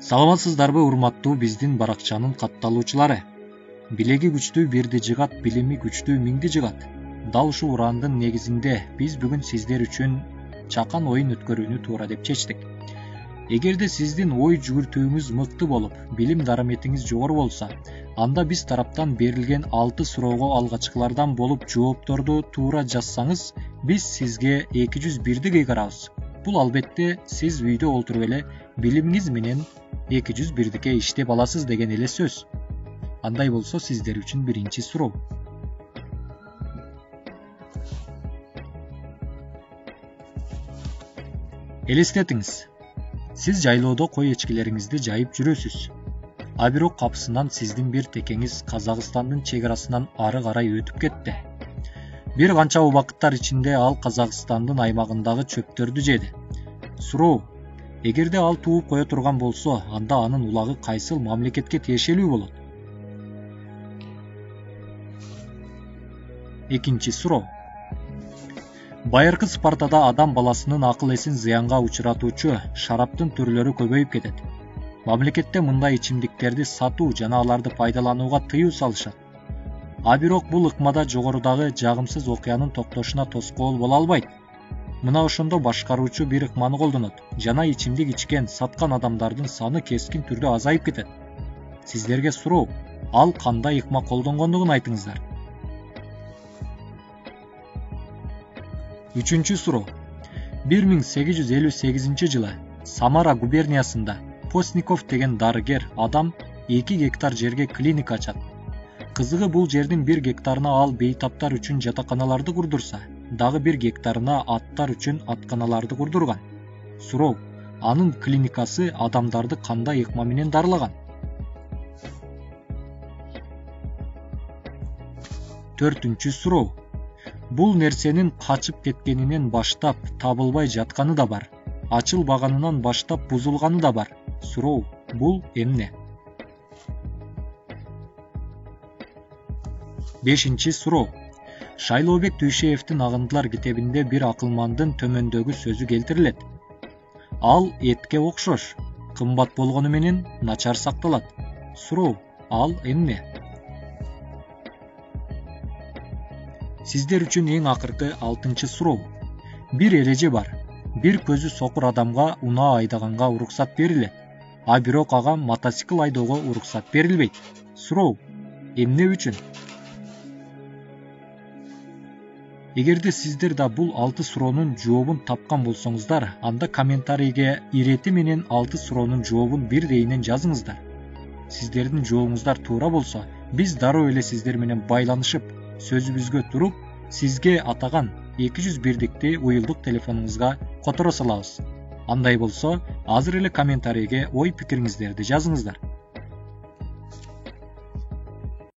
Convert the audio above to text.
Саламатсыздарбы урматтуу биздин баракчанын катталуучулары? Билеги күчтүү бирди жыгат, билими күчтүү миңди жыгат. Дал ушул урандын негизинде биз бүгүн сиздер үчүн чакан оюн өткөрүүнү туура деп чечтик. Эгерде сиздин ой жүгүртүүңүз мыкты болуп, билим дараметиңиз жогору болсо, анда биз тараптан берилген 6 суроого алгачкылардан болуп жоопторду туура жазсаңыз, биз сизге 201 кыйгарабыз. Бул албетте сиз үйдө олтуруп эле билимиңиз менен 201 иштеп аласыз деген эле сөз. Андай болсо сиздер үчүн биринчи суроо. Элестетиңиз. Сиз жайлоодо кой эчкилериңизди жайып жүрөсүз. А бирок капысынан сиздин бир текеңиз Казакстандын чек арасынан ары карай өтүп кетти. Бир канча убакыттар ичинде ал Казакстандын аймагындагы чөптөрдү жеди. Суроо: эгерде ал тууп кое турган болсо, анда анын улагы кайсыл мамлекетке тиешелүү болот? Экинчи суроо. Байыркы Спартада адам баласынын акыл эсин зыянга учуратуучу шараптын түрлөрү көбөйүп кетет. Мамлекетте мындай ичимдиктерди сатуу жана аларды пайдаланууга тыюу салышат. А бирок бул ыкмада жогорудагы жагымсыз окуянын токтошуна тоскоол боло албайт. Мына ошондо башкаруучу бир ыкманы колдонот жана ичимдик ичкен, саткан адамдардын саны кескин түрдө азайып кетет. Сиздерге суроо: ал кандай ыкма колдонгондугун айтыңыздар. Үчүнчү суроо. 1858 жылы Самара губерниясында Постников деген дарыгер адам 2 гектар жерге клиника ачат. Кызыгы бул жердин 1 гектарына ал бейтаптар үчүн жатаканаларды курдурса, дагы 1 гектарына аттар үчүн атканаларды курдурган. Суроо: анын клиникасы адамдарды кандай ыкма менен дарылаган? Төртүнчү суроо. Бул нерсенин качып кеткенинен баштап табылбай жатканы да бар, ачылбаганынан баштап бузулганы да бар. Суроо: бул эмне? Бешинчи суроо. Шайлообек Түйшеевдин Агындылар китебинде бир акылмандын төмөндөгү сөзү келтирилет. Ал этке окшош, кымбат болгону менен начар сакталат. Суроо: ал эмне? Сиздер үчүн эң акыркы 6-чы суроо. Бир эреже бар. Бир көзү сокур адамга унаа айдаганга уруксат берилет, а бирок ага мотоцикл айдоого уруксат берилбейт. Суроо: эмне үчүн? Эгерде сиздер да бул 6 суроонун жообун тапкан болсоңуздар, анда комментарийге ирети менен 6 суроонун жообун бирдейинен жазыңыздар. Сиздердин жообуңуздар туура болсо, биз дароо эле сиздер менен байланышып, сөзүбүзгө туруп, сизге атаган 201-дикти уюлдук телефонуңузга которо салабыз. Андай болсо, азыр эле комментарийге ой пикириңиздерди жазыңыздар.